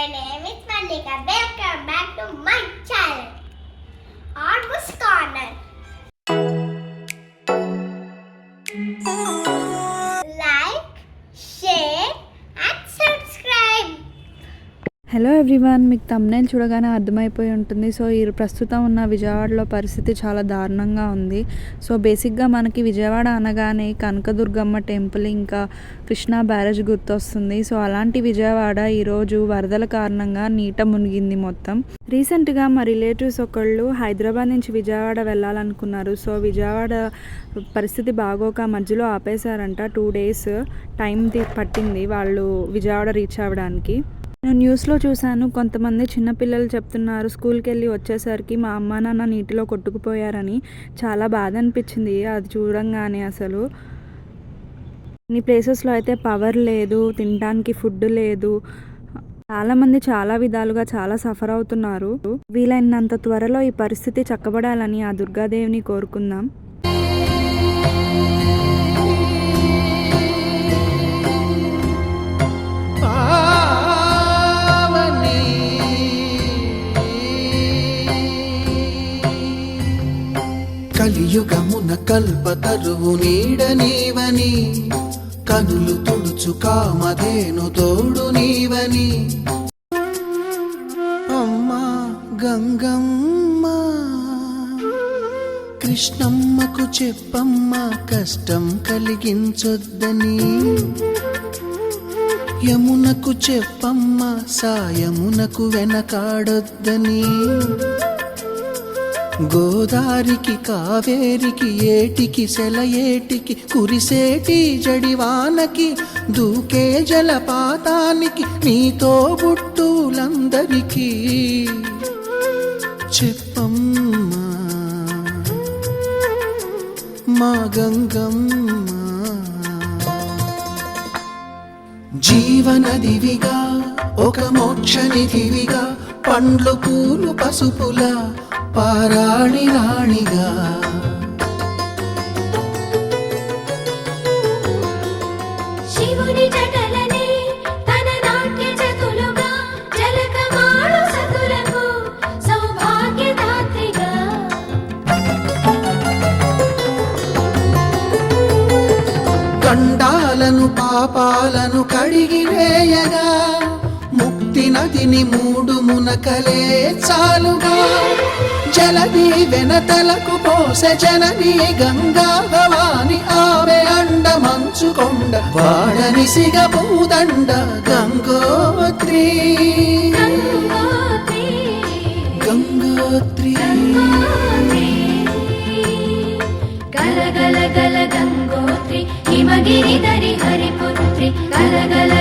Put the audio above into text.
name is Malika. Welcome back to my channel, Almost Corner. Like, share and subscribe. Hello everyone, మీకు thumbnail చూడగానే అర్థమైపోయి ఉంటుంది. So ఈ ప్రస్తుతం ఉన్న విజయవాడలో పరిస్థితి చాలా దారుణంగా ఉంది. సో బేసిక్గా మనకి విజయవాడ అనగానే కనకదుర్గమ్మ టెంపుల్, ఇంకా కృష్ణా బ్యారేజ్ గుర్తొస్తుంది. సో అలాంటి విజయవాడ ఈరోజు వరదల కారణంగా నీట మునిగింది మొత్తం. రీసెంట్గా మా రిలేటివ్స్ ఒకళ్ళు హైదరాబాద్ నుంచి విజయవాడ వెళ్ళాలనుకున్నారు. సో విజయవాడ పరిస్థితి బాగోక మధ్యలో ఆపేశారంట. 2 days టైం పట్టింది వాళ్ళు విజయవాడ రీచ్ అవ్వడానికి. నేను న్యూస్లో చూశాను, కొంతమంది చిన్నపిల్లలు చెప్తున్నారు స్కూల్కి వెళ్ళి వచ్చేసరికి మా అమ్మ నాన్న నీటిలో కొట్టుకుపోయారని. చాలా బాధ అనిపించింది అది చూడంగానే. అసలు కొన్ని ప్లేసెస్లో అయితే పవర్ లేదు, తినడానికి ఫుడ్ లేదు. చాలామంది చాలా విధాలుగా చాలా సఫర్ అవుతున్నారు. వీలైనంత త్వరలో ఈ పరిస్థితి చక్కబడాలని ఆ దుర్గాదేవిని కోరుకుందాం. కలియుగమున కల్పతరువు నీడ నీవని, కనులు తుడుచు కామధేను తోడు నీవని. అమ్మా గంగమ్మ, కృష్ణమ్మకు చెప్పమ్మ కష్టం కలిగించొద్దని. యమునకు చెప్పమ్మ సాయమునకు వెనకాడొద్దని. గోదారికి కావేరికి ఏటికి సెలయేటికి కురిసేటి జడివానకి దూకే జలపాతానికి నీతో బుట్టులందరికీ చెప్పమ్మా మా గంగమ్మ. జీవనదివిగా ఒక మోక్షనిధివిగా, పండ్లు పూలు పసుపుల పారాణి రాణిగా. శివుని జటలనే తన నాట్య చతులుగా, జలకమాడు సతులకు సౌభాగ్యదాత్రిగా. గండాలను పాపాలను కడిగివేయగా, ముక్తి నదిని 3 మునకలే చాలుగా. జలది వెనతలకు పోసె జనని గంగా భవాని, ఆమె అండ మంచుకొండ వాడనిసిగ పూదండ గంగోత్రి. గంగోత్రి గల గల గల గంగోత్రి, హిమగిరి ధరి హరిపుత్రి. గల గల